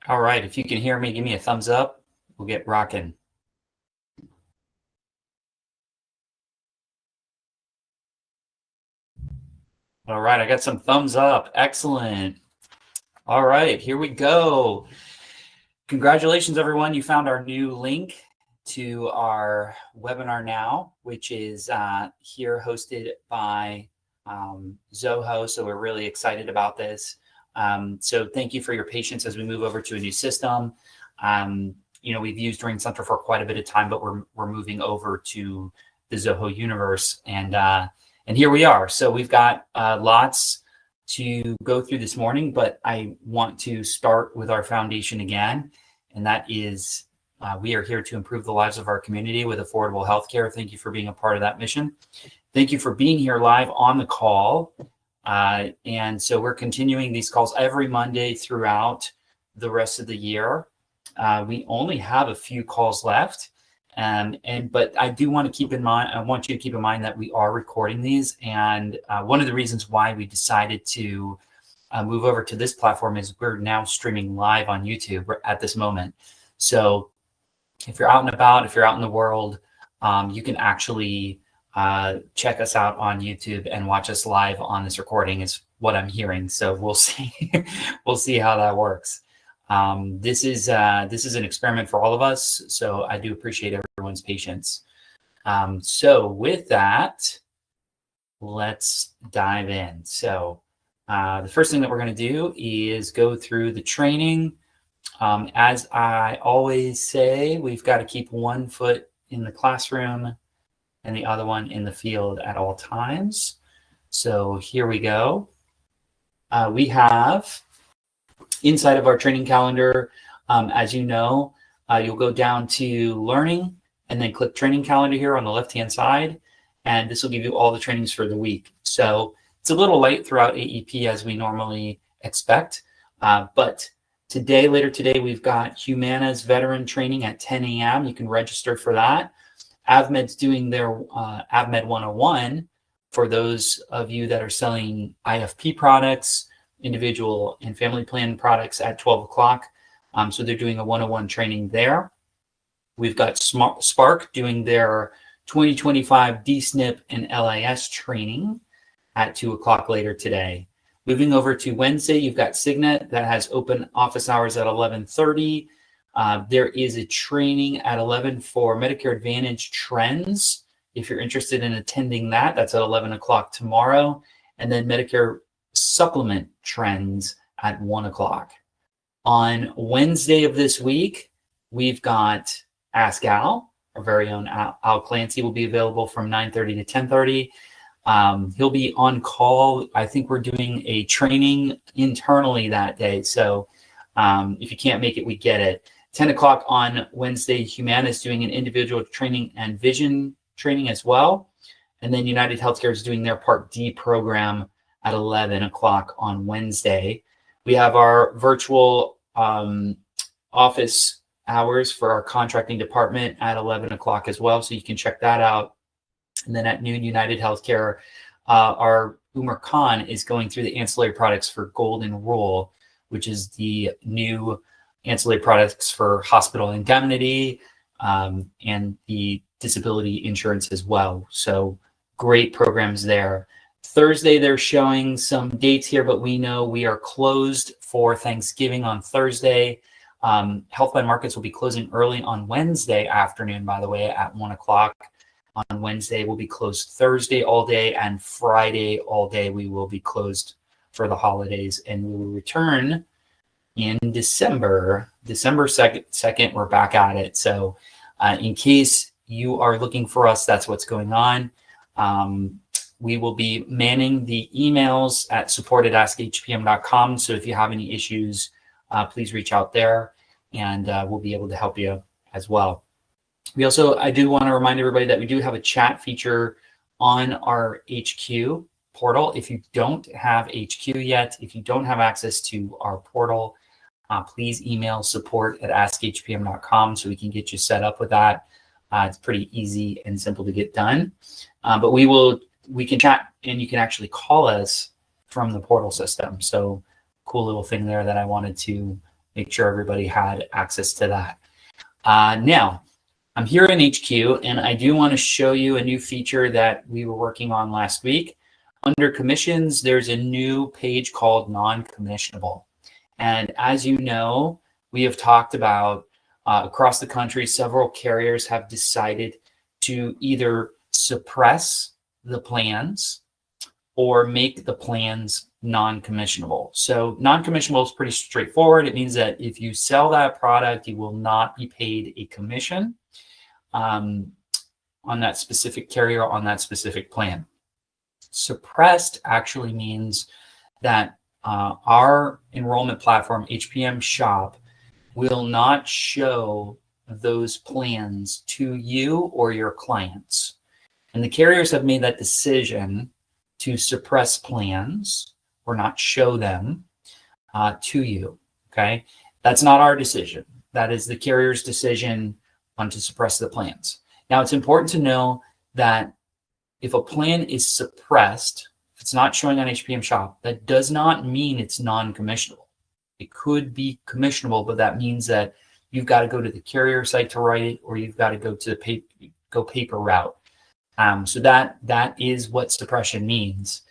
All right, if you can hear me, give me a thumbs up. We'll get rocking. All right, I got some thumbs up. Excellent. All right, here we go. Congratulations, everyone. You found our new link to our webinar now, which is here hosted by Zoho. So we're really excited about this. So thank you for your patience as we move over to a new system. We've used Ring Center for quite a bit of time, but we're moving over to the Zoho universe, and here we are. So we've got lots to go through this morning, but I want to start with our foundation again, and that is we are here to improve the lives of our community with affordable healthcare. Thank you for being a part of that mission. Thank you for being here live on the call. And so we're continuing these calls every Monday throughout the rest of the year. We only have a few calls left. But I do want to keep in mind, I want you to keep in mind that we are recording these. And one of the reasons why we decided to move over to this platform is we're now streaming live on YouTube at this moment. So if you're out and about, if you're out in the world, you can actually check us out on YouTube and watch us live on this recording is what I'm hearing. So we'll see, we'll see how that works. This is an experiment for all of us, so I do appreciate everyone's patience. So with that, let's dive in. So the first thing that we're going to do is go through the training. As I always say, we've got to keep one foot in the classroom and the other one in the field at all times. So here we go. We have inside of our training calendar, as you know, you'll go down to learning and then click training calendar here on the left-hand side. And this will give you all the trainings for the week. So it's a little light throughout AEP as we normally expect. But today, later today, we've got Humana's veteran training at 10 a.m. You can register for that. AvMed's doing their AvMed 101 for those of you that are selling IFP products, individual and family plan products at 12 o'clock. So they're doing a 101 training there. We've got Spark doing their 2025 DSNP and LIS training at 2 o'clock later today. Moving over to Wednesday, you've got Signet that has open office hours at 11:30. There is a training at 11 for Medicare Advantage trends. If you're interested in attending that, that's at 11 o'clock tomorrow. And then Medicare supplement trends at 1 o'clock. On Wednesday of this week, we've got Ask Al, our very own Al Clancy will be available from 9:30 to 10:30. He'll be on call. I think we're doing a training internally that day. So if you can't make it, we get it. 10 o'clock on Wednesday, Humana is doing an individual training and vision training as well. And then United Healthcare is doing their Part D program at 11 o'clock on Wednesday. We have our virtual office hours for our contracting department at 11 o'clock as well. So you can check that out. And then at noon, United Healthcare, our Umar Khan is going through the ancillary products for Golden Rule, which is the new ancillary products for hospital indemnity and the disability insurance as well. So great programs there. Thursday, they're showing some dates here, but we know we are closed for Thanksgiving on Thursday. Health Plan Markets will be closing early on Wednesday afternoon, by the way, at 1 o'clock. On Wednesday, we'll be closed Thursday all day, and Friday all day we will be closed for the holidays, and we will return in December 2nd, we're back at it. So in case you are looking for us, that's what's going on. We will be manning the emails at support@askhpm.com. So if you have any issues, please reach out there and we'll be able to help you as well. I do want to remind everybody that we do have a chat feature on our HQ portal. If you don't have HQ yet, if you don't have access to our portal, please email support@askhpm.com so we can get you set up with that. It's pretty easy and simple to get done. But we can chat and you can actually call us from the portal system. So cool little thing there that I wanted to make sure everybody had access to that. Now, I'm here in HQ, and I do want to show you a new feature that we were working on last week. Under commissions, there's a new page called non-commissionable. And as you know, we have talked about across the country, several carriers have decided to either suppress the plans or make the plans non-commissionable. So non-commissionable is pretty straightforward. It means that if you sell that product, you will not be paid a commission on that specific carrier, on that specific plan. Suppressed actually means that our enrollment platform, HPM Shop, will not show those plans to you or your clients. And the carriers have made that decision to suppress plans or not show them to you, okay? That's not our decision. That is the carrier's decision on to suppress the plans. Now, it's important to know that if a plan is suppressed, if it's not showing on HPM Shop, that does not mean it's non-commissionable. It could be commissionable, but that means that you've got to go to the carrier site to write it, or you've got to go to the paper route. So that is what suppression means.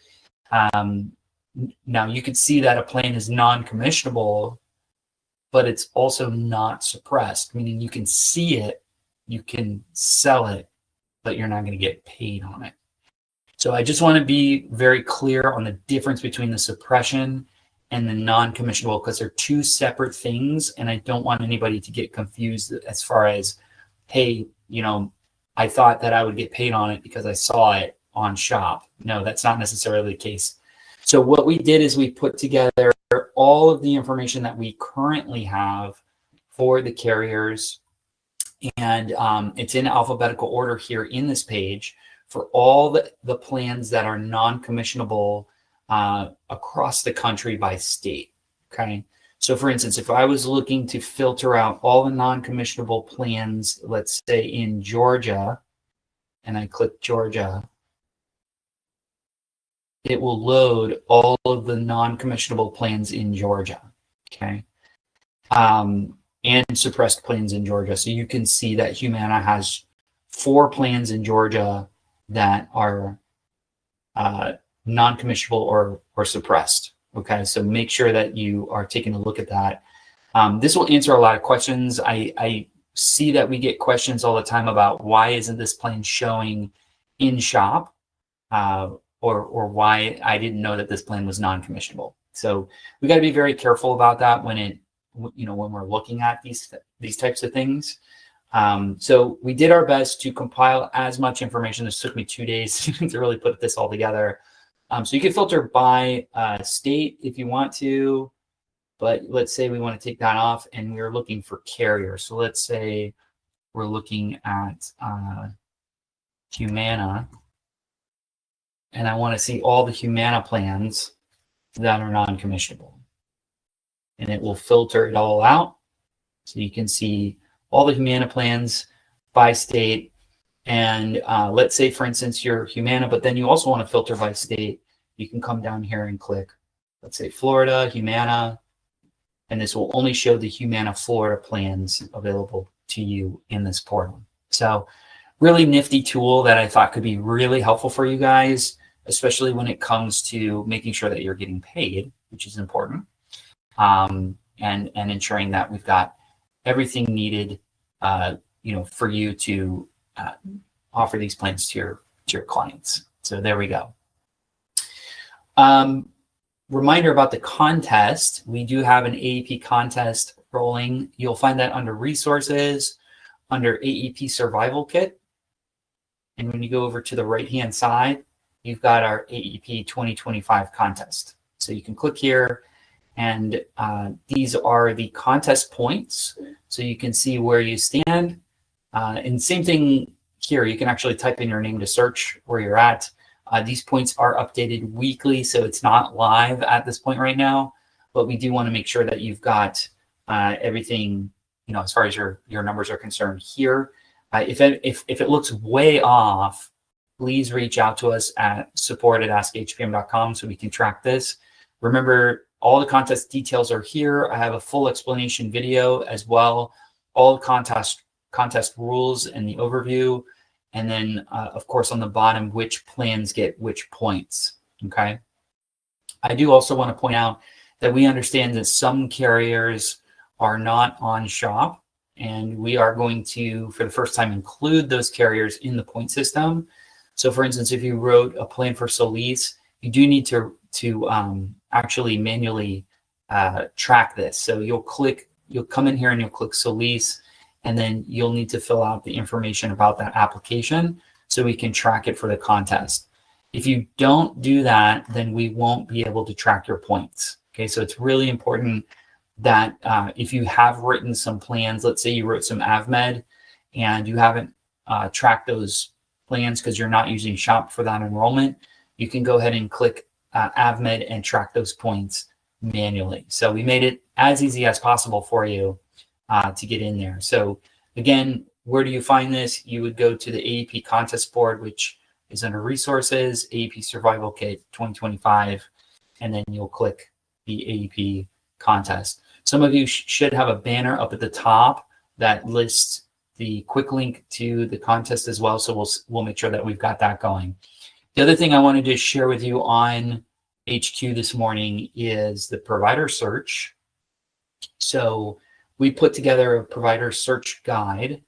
Now you can see that a plan is non-commissionable, but it's also not suppressed, meaning you can see it, you can sell it, but you're not going to get paid on it. So I just want to be very clear on the difference between the suppression and the non-commissionable, because they're two separate things, and I don't want anybody to get confused as far as, hey, you know, I thought that I would get paid on it because I saw it on Shop. No, that's not necessarily the case. So what we did is we put together all of the information that we currently have for the carriers, and it's in alphabetical order here in this page for all the plans that are non-commissionable across the country by state, okay? So for instance, if I was looking to filter out all the non-commissionable plans, let's say in Georgia, and I click Georgia, it will load all of the non-commissionable plans in Georgia, okay? And suppressed plans in Georgia. So you can see that Humana has 4 plans in Georgia that are non-commissionable or suppressed. Okay, so make sure that you are taking a look at that. This will answer a lot of questions. I see that we get questions all the time about why isn't this plan showing in Shop, or why I didn't know that this plan was non-commissionable. So we got to be very careful about that when we're looking at these types of things. So we did our best to compile as much information. This took me 2 days to really put this all together. So you can filter by state if you want to, but let's say we want to take that off and we're looking for carrier. So let's say we're looking at Humana, and I want to see all the Humana plans that are non-commissionable. And it will filter it all out. So you can see all the Humana plans by state. And let's say, for instance, you're Humana, but then you also want to filter by state. You can come down here and click, let's say, Florida, Humana, and this will only show the Humana Florida plans available to you in this portal. So really nifty tool that I thought could be really helpful for you guys, especially when it comes to making sure that you're getting paid, which is important, and ensuring that we've got everything needed, for you to offer these plans to your clients. So there we go. Reminder about the contest. We do have an AEP contest rolling. You'll find that under resources, under AEP Survival Kit. And when you go over to the right-hand side, you've got our AEP 2025 contest. So you can click here, and these are the contest points. So you can see where you stand. And same thing here, you can actually type in your name to search where you're at. These points are updated weekly, so it's not live at this point right now, but we do want to make sure that you've got everything, as far as your numbers are concerned here. If it looks way off, please reach out to us at support@askhpm.com so we can track this. Remember, all the contest details are here. I have a full explanation video as well, all contest rules and the overview. And then, of course, on the bottom, which plans get which points, okay? I do also want to point out that we understand that some carriers are not on shop, and we are going to, for the first time, include those carriers in the point system. So for instance, if you wrote a plan for Solis, you do need to actually manually track this. So you'll come in here and you'll click Solis, and then you'll need to fill out the information about that application so we can track it for the contest. If you don't do that, then we won't be able to track your points. Okay, so it's really important that if you have written some plans, let's say you wrote some AvMed and you haven't tracked those plans because you're not using Shop for that enrollment, you can go ahead and click AvMed and track those points manually. So we made it as easy as possible for you to get in there. So again, where do you find this? You would go to the AEP contest board, which is under resources, AEP Survival Kit 2025, and then you'll click the AEP contest. Some of you should have a banner up at the top that lists the quick link to the contest as well. So we'll make sure that we've got that going. The other thing I wanted to share with you on HQ this morning is the provider search. So we put together a provider search guide.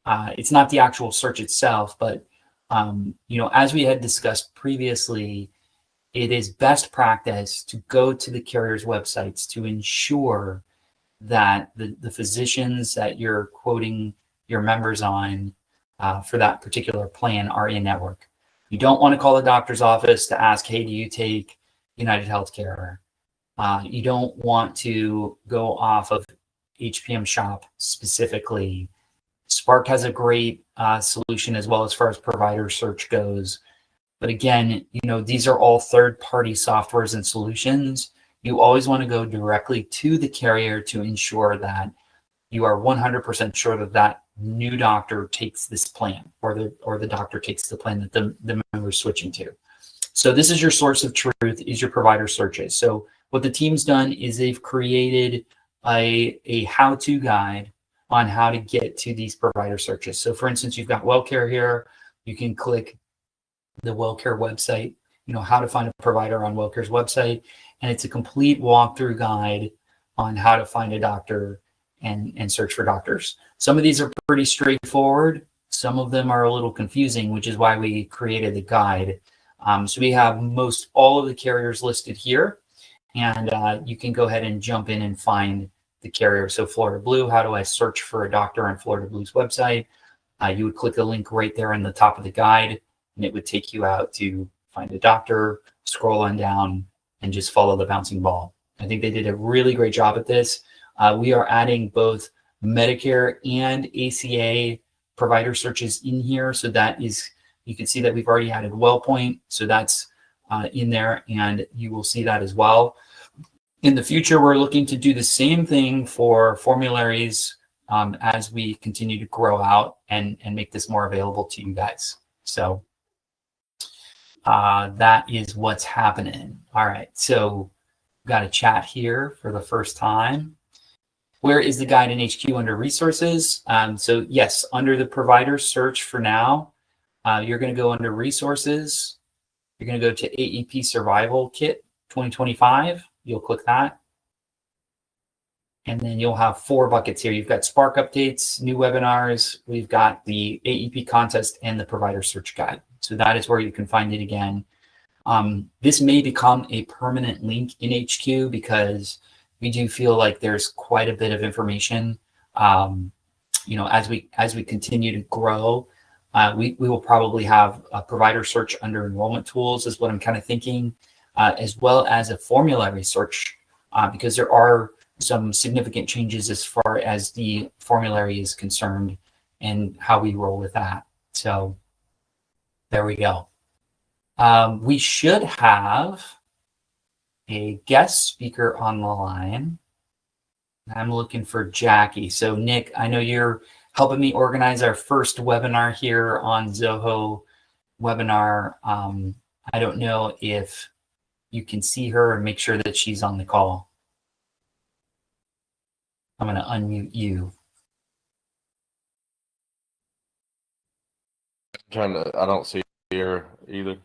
It's not the actual search itself, but as we had discussed previously, it is best practice to go to the carrier's websites to ensure that the physicians that you're quoting your members on for that particular plan are in network. You don't want to call the doctor's office to ask, hey, do you take United Healthcare? You don't want to go off of HPM Shop specifically. Spark has a great solution as well as far as provider search goes. But again, these are all third-party softwares and solutions. You always want to go directly to the carrier to ensure that you are 100% sure that that new doctor takes this plan, or the doctor takes the plan that the member is switching to. So this is your source of truth, is your provider searches. So what the team's done is they've created a how-to guide on how to get to these provider searches. So for instance, you've got WellCare here. You can click the WellCare website, how to find a provider on WellCare's website. And it's a complete walkthrough guide on how to find a doctor and search for doctors. Some of these are pretty straightforward. Some of them are a little confusing, which is why we created the guide. So we have most all of the carriers listed here, and you can go ahead and jump in and find the carrier. So Florida Blue, how do I search for a doctor on Florida Blue's website? You would click the link right there in the top of the guide, and it would take you out to find a doctor, scroll on down, and just follow the bouncing ball. I think they did a really great job at this. We are adding both Medicare and ACA provider searches in here. So that is, you can see that we've already added WellPoint. So that's in there, and you will see that as well. In the future, we're looking to do the same thing for formularies as we continue to grow out and make this more available to you guys. So that is what's happening. All right, so we've got a chat here for the first time. Where is the guide in HQ under resources? So yes, under the provider search for now, you're going to go under resources. You're going to go to AEP Survival Kit 2025. You'll click that. And then you'll have 4 buckets here. You've got Spark updates, new webinars. We've got the AEP contest and the provider search guide. So that is where you can find it again. This may become a permanent link in HQ because we do feel like there's quite a bit of information. As we continue to grow, we will probably have a provider search under enrollment tools is what I'm kind of thinking, as well as a formulary search, because there are some significant changes as far as the formulary is concerned and how we roll with that. So there we go. We should have a guest speaker on the line. I'm looking for Jackie. So Nick, I know you're helping me organize our first webinar here on Zoho webinar. I don't know if you can see her and make sure that she's on the call. I'm going to unmute you. I don't see her either.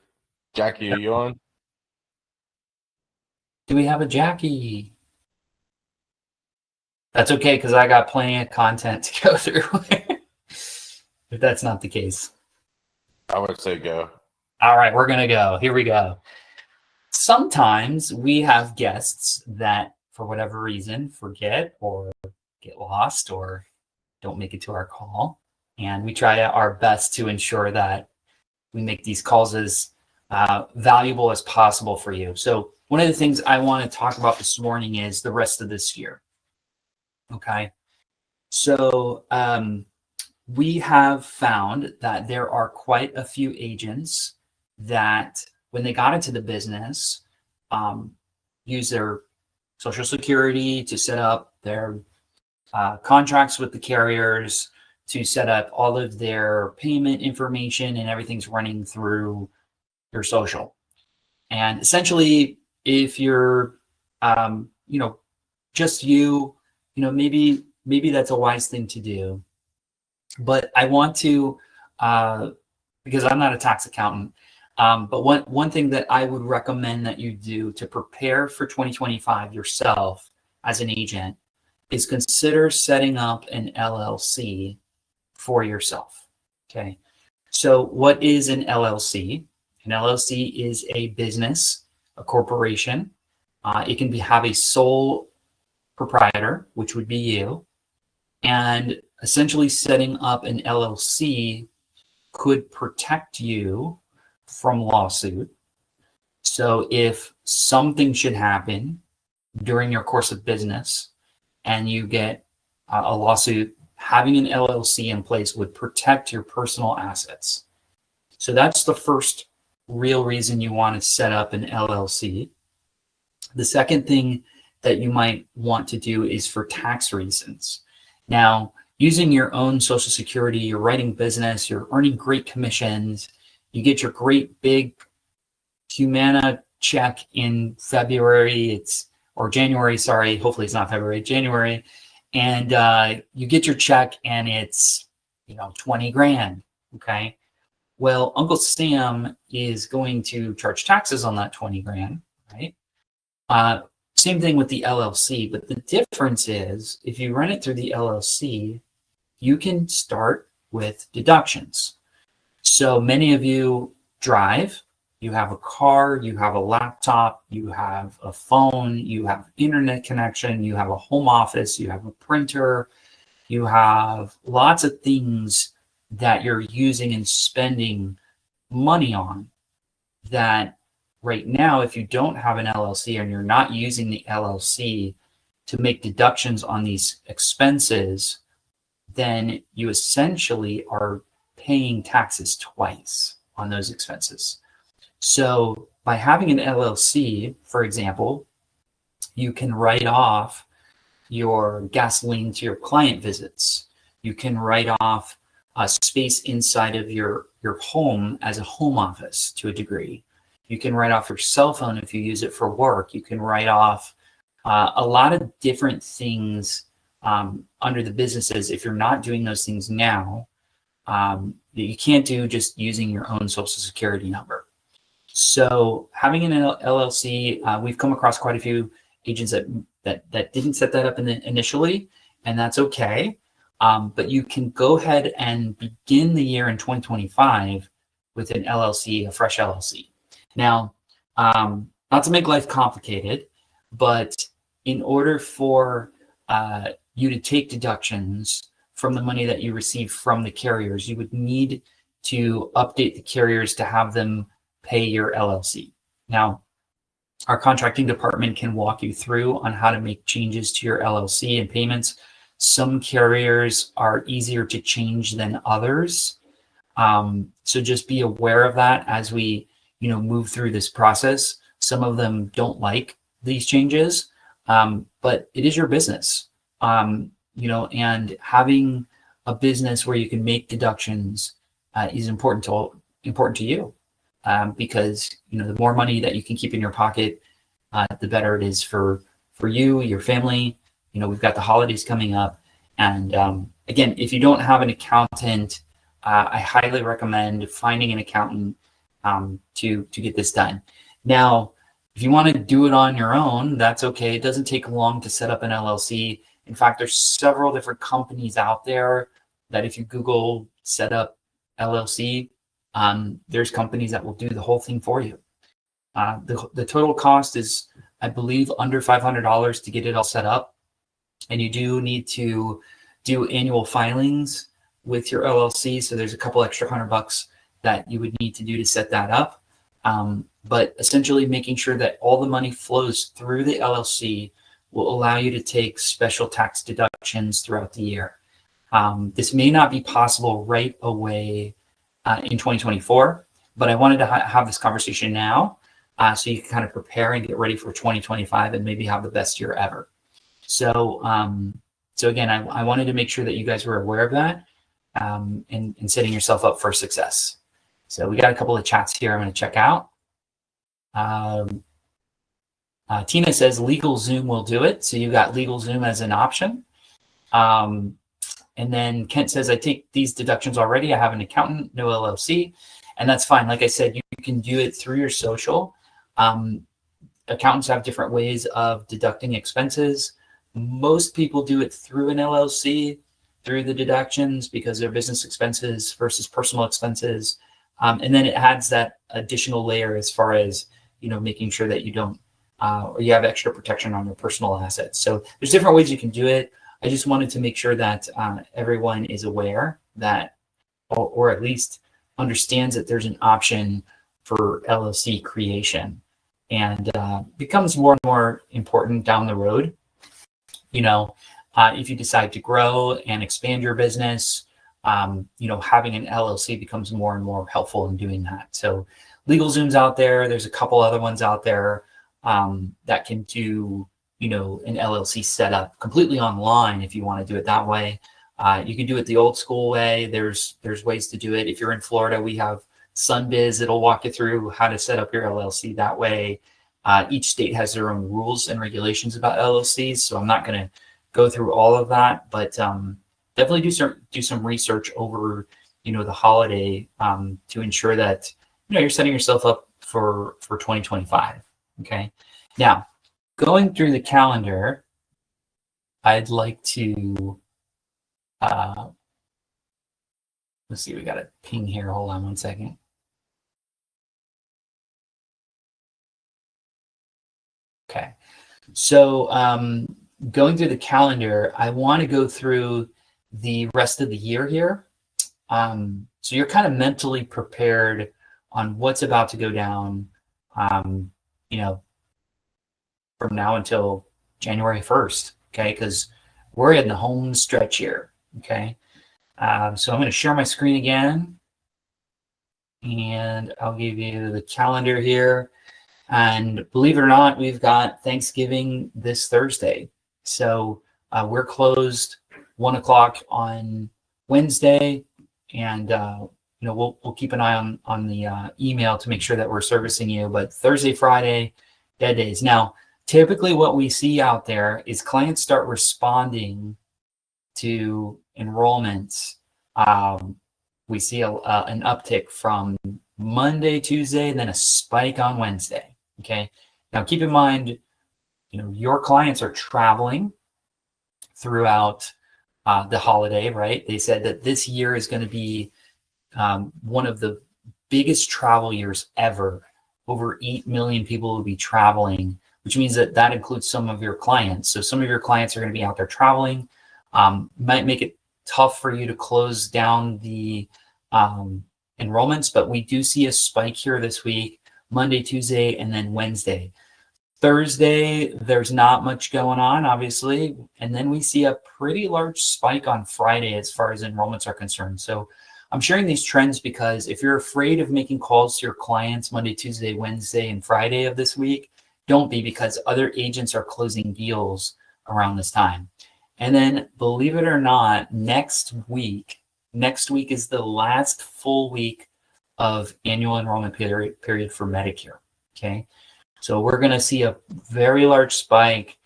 Jackie, are you on? Do we have a Jackie? That's okay, because I got plenty of content to go through. If that's not the case. I would say go. All right, we're going to go. Here we go. Sometimes we have guests that, for whatever reason, forget or get lost or don't make it to our call. And we try our best to ensure that we make these calls as valuable as possible for you. So one of the things I want to talk about this morning is the rest of this year. Okay. So we have found that there are quite a few agents that when they got into the business, use their Social Security to set up their contracts with the carriers, to set up all of their payment information, and everything's running through your social. And essentially, if you're, just maybe that's a wise thing to do. But I want to, because I'm not a tax accountant, but one thing that I would recommend that you do to prepare for 2025 yourself as an agent is consider setting up an LLC for yourself. Okay. So what is an LLC? An LLC is a business, a corporation. It can have a sole proprietor, which would be you. And essentially setting up an LLC could protect you from lawsuit. So if something should happen during your course of business and you get a lawsuit, having an LLC in place would protect your personal assets. So that's the first real reason you want to set up an LLC. The second thing that you might want to do is for tax reasons. Now, using your own Social Security, you're writing business, you're earning great commissions, you get your great big Humana check in February, or January, sorry, hopefully it's not February, January, and you get your check and it's 20 grand. Okay. Well, Uncle Sam is going to charge taxes on that 20 grand, right? Same thing with the LLC, but the difference is if you run it through the LLC, you can start with deductions. So many of you drive, you have a car, you have a laptop, you have a phone, you have internet connection, you have a home office, you have a printer, you have lots of things that you're using and spending money on that right now, if you don't have an LLC and you're not using the LLC to make deductions on these expenses, then you essentially are paying taxes twice on those expenses. So by having an LLC, for example, you can write off your gasoline to your client visits. You can write off a space inside of your home as a home office to a degree. You can write off your cell phone if you use it for work. You can write off a lot of different things under the businesses. If you're not doing those things now, you can't do just using your own Social Security number. So having an LLC, we've come across quite a few agents that didn't set that up initially, and that's okay. But you can go ahead and begin the year in 2025 with an LLC, a fresh LLC. Now, not to make life complicated, but in order for you to take deductions from the money that you receive from the carriers, you would need to update the carriers to have them pay your LLC. Now, our contracting department can walk you through on how to make changes to your LLC and payments. Some carriers are easier to change than others. So just be aware of that as we move through this process. Some of them don't like these changes, but it is your business, and having a business where you can make deductions is important to you. because the more money that you can keep in your pocket, the better it is for you, your family. We've got the holidays coming up, and again, if you don't have an accountant, I highly recommend finding an accountant to get this done. Now, if you want to do it on your own, that's okay. It doesn't take long to set up an LLC. In fact, there's several different companies out there that if you Google set up LLC, there's companies that will do the whole thing for you. The total cost is, I believe, under $500 to get it all set up. And you do need to do annual filings with your LLC. So there's a couple extra $100 that you would need to do to set that up. But essentially making sure that all the money flows through the LLC will allow you to take special tax deductions throughout the year. This may not be possible right away in 2024, but I wanted to have this conversation now so you can kind of prepare and get ready for 2025 and maybe have the best year ever. So again, I wanted to make sure that you guys were aware of that and setting yourself up for success. So we got a couple of chats here I'm going to check out. Tina says LegalZoom will do it. So you've got LegalZoom as an option. And then Kent says, I take these deductions already. I have an accountant, no LLC. And that's fine. Like I said, you can do it through your social. Accountants have different ways of deducting expenses. Most people do it through an LLC, through the deductions, because they're business expenses versus personal expenses. And then it adds that additional layer as far as, making sure that you don't, or you have extra protection on your personal assets. So there's different ways you can do it. I just wanted to make sure that everyone is aware that, or at least understands that there's an option for LLC creation, and becomes more and more important down the road. If you decide to grow and expand your business, having an LLC becomes more and more helpful in doing that. So LegalZoom's out there. There's a couple other ones out there that can do, an LLC setup completely online if you want to do it that way. You can do it the old school way. There's ways to do it. If you're in Florida, we have SunBiz. It'll walk you through how to set up your LLC that way. Each state has their own rules and regulations about LLCs, so I'm not going to go through all of that, but definitely do some research over the holiday to ensure that you're setting yourself up for 2025. Okay, now going through the calendar, I'd like to let's see, we got a ping here. Hold on one second. Okay, so going through the calendar, I want to go through the rest of the year here. So you're kind of mentally prepared on what's about to go down, from now until January 1st, okay? Because we're in the home stretch here, okay? So I'm going to share my screen again, and I'll give you the calendar here. And believe it or not, we've got Thanksgiving this Thursday. So we're closed 1 o'clock on Wednesday, and we'll keep an eye on the email to make sure that we're servicing you. But Thursday, Friday, dead days. Now, typically what we see out there is clients start responding to enrollments. We see an uptick from Monday, Tuesday, and then a spike on Wednesday. Okay. Now keep in mind, your clients are traveling throughout the holiday, right? They said that this year is going to be one of the biggest travel years ever. Over 8 million people will be traveling, which means that includes some of your clients. So some of your clients are going to be out there traveling. Might make it tough for you to close down the enrollments, but we do see a spike here this week, Monday, Tuesday, and then Wednesday. Thursday, there's not much going on, obviously. And then we see a pretty large spike on Friday as far as enrollments are concerned. So I'm sharing these trends because if you're afraid of making calls to your clients Monday, Tuesday, Wednesday, and Friday of this week, don't be, because other agents are closing deals around this time. And then, believe it or not, next week is the last full week of annual enrollment period for Medicare. Okay, so we're going to see a very large spike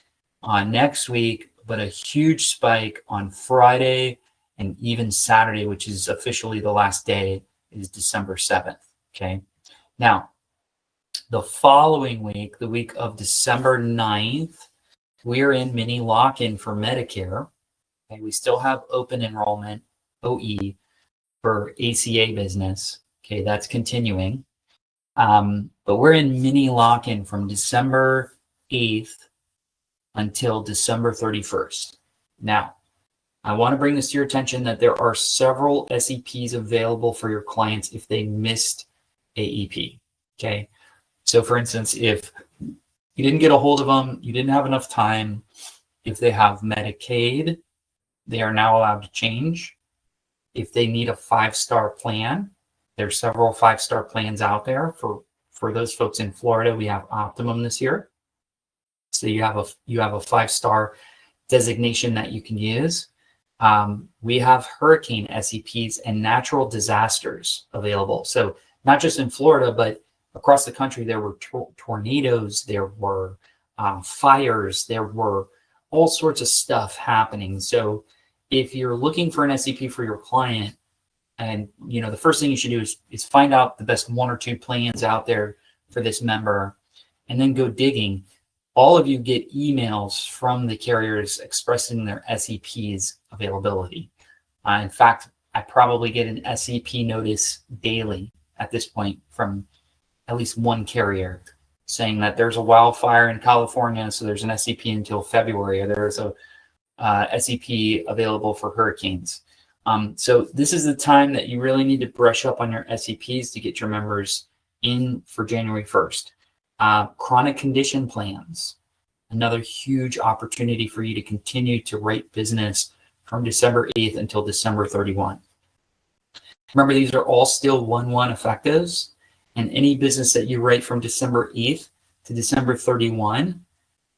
on next week, but a huge spike on Friday and even Saturday, which is officially the last day, is December 7th. Okay, now the following week, the week of December 9th, we're in mini lock-in for Medicare. Okay, we still have open enrollment, OE, for ACA business. Okay, that's continuing. But we're in mini lock-in from December 8th until December 31st. Now, I want to bring this to your attention that there are several SEPs available for your clients if they missed AEP. Okay, so for instance, if you didn't get a hold of them, you didn't have enough time, if they have Medicaid, they are now allowed to change. If they need a 5-star plan, there's several 5-star plans out there for those folks in Florida. We have Optimum this year. So you have a 5-star designation that you can use. We have hurricane SEPs and natural disasters available. So not just in Florida, but across the country, there were tornadoes, there were fires, there were all sorts of stuff happening. So if you're looking for an SEP for your client, and the first thing you should do is find out the best 1 or 2 plans out there for this member, and then go digging. All of you get emails from the carriers expressing their SEP's availability. In fact, I probably get an SEP notice daily at this point from at least one carrier saying that there's a wildfire in California, so there's an SEP until February, or there's a SEP available for hurricanes. So this is the time that you really need to brush up on your SEPs to get your members in for January 1st. Chronic condition plans, another huge opportunity for you to continue to write business from December 8th until December 31. Remember, these are all still 1/1 effectives, and any business that you write from December 8th to December 31,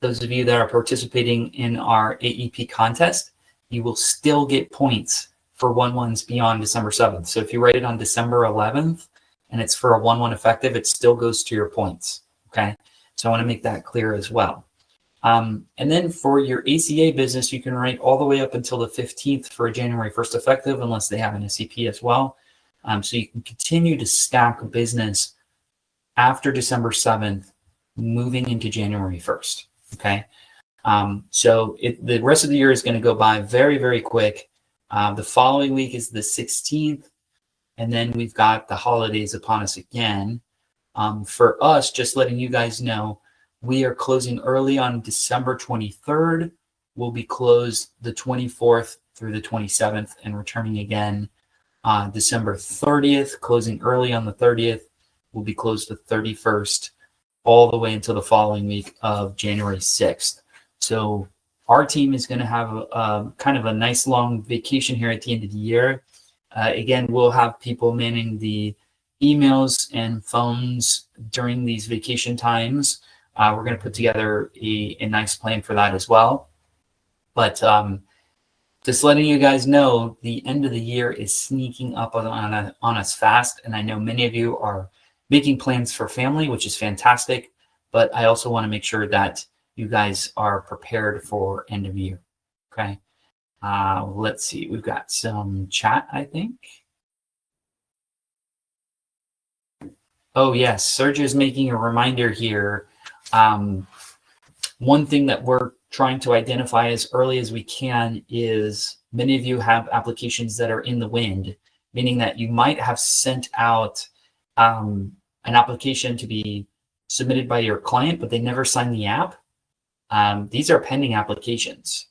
those of you that are participating in our AEP contest, you will still get points for 1/1s beyond December 7th. So if you write it on December 11th and it's for a 1/1 effective, it still goes to your points. Okay, so I want to make that clear as well. And then for your ACA business, you can write all the way up until the 15th for a January 1st effective, unless they have an SEP as well. So you can continue to stack business after December 7th, moving into January 1st. Okay, so the rest of the year is going to go by very, very quick. The following week is the 16th, and then we've got the holidays upon us again. For us, just letting you guys know, we are closing early on December 23rd. We'll be closed the 24th through the 27th and returning again December 30th, closing early on the 30th. We'll be closed the 31st, all the way until the following week of January 6th. So our team is going to have a kind of a nice long vacation here at the end of the year. Again, we'll have people manning the emails and phones during these vacation times. We're going to put together a nice plan for that as well. But just letting you guys know, the end of the year is sneaking up on us fast. And I know many of you are making plans for family, which is fantastic. But I also want to make sure that you guys are prepared for end of year. Okay. Let's see. We've got some chat, I think. Oh, yes. Sergio is making a reminder here. One thing that we're trying to identify as early as we can is many of you have applications that are in the wind, meaning that you might have sent out an application to be submitted by your client, but they never signed the app. These are pending applications.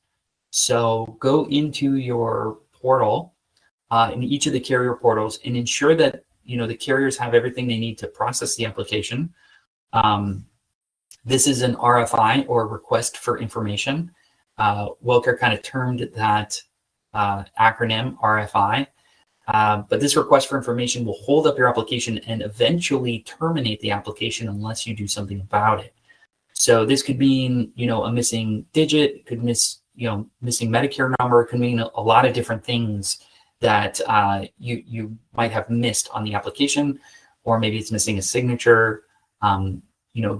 So go into your portal, in each of the carrier portals, and ensure that the carriers have everything they need to process the application. This is an RFI, or request for information. Welker kind of termed that acronym RFI. But this request for information will hold up your application and eventually terminate the application unless you do something about it. So this could mean, a missing digit, could missing Medicare number, could mean a lot of different things that you might have missed on the application, or maybe it's missing a signature.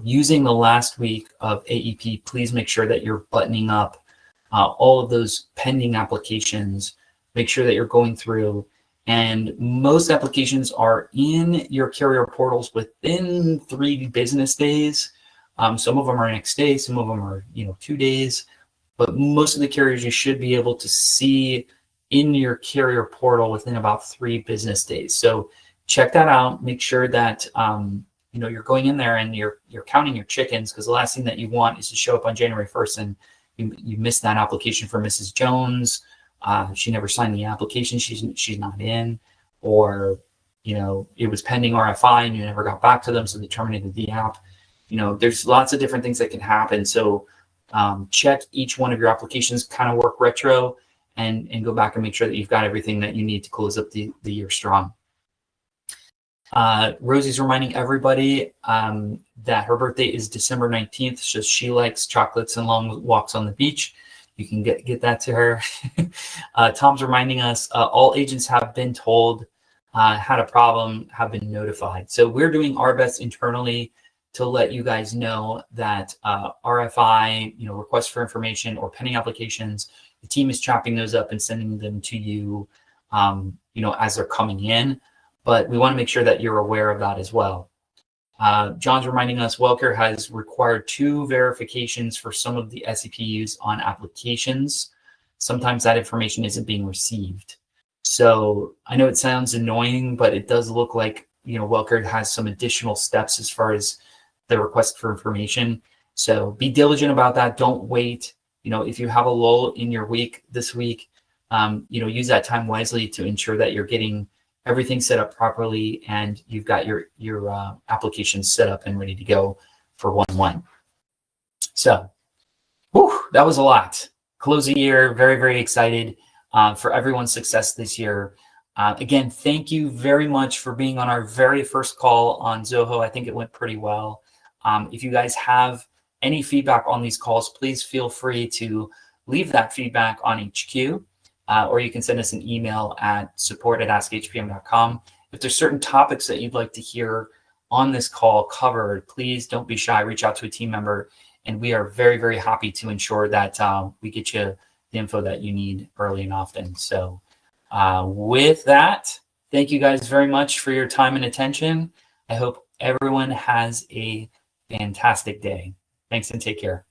Using the last week of AEP, please make sure that you're buttoning up all of those pending applications. Make sure that you're going through, and most applications are in your carrier portals within 3 business days. Some of them are next day, some of them are 2 days, but most of the carriers you should be able to see in your carrier portal within about 3 business days. So check that out. Make sure that you're going in there and you're counting your chickens, because the last thing that you want is to show up on January 1st and you missed that application for Mrs. Jones. She never signed the application. She's not in, or it was pending RFI and you never got back to them, so they terminated the app. There's lots of different things that can happen. So check each one of your applications, kind of work retro, and go back and make sure that you've got everything that you need to close up the year strong. Rosie's reminding everybody that her birthday is December 19th. So she likes chocolates and long walks on the beach. You can get that to her. Tom's reminding us all agents have been told, had a problem, have been notified. So we're doing our best internally to let you guys know that RFI, requests for information or pending applications, the team is chopping those up and sending them to you, as they're coming in. But we want to make sure that you're aware of that as well. John's reminding us Wellcare has required 2 verifications for some of the SCPUs on applications. Sometimes that information isn't being received. So I know it sounds annoying, but it does look like Wellcare has some additional steps as far as the request for information. So be diligent about that. Don't wait. If you have a lull in your week this week, use that time wisely to ensure that you're getting everything set up properly and you've got your application set up and ready to go for 1/1. So, that was a lot. Close the year, very, very excited for everyone's success this year. Again, thank you very much for being on our very first call on Zoho. I think it went pretty well. If you guys have any feedback on these calls, please feel free to leave that feedback on HQ. Or you can send us an email at support@askhpm.com. If there's certain topics that you'd like to hear on this call covered, please don't be shy. Reach out to a team member, and we are very, very happy to ensure that we get you the info that you need early and often. So with that, thank you guys very much for your time and attention. I hope everyone has a fantastic day. Thanks and take care.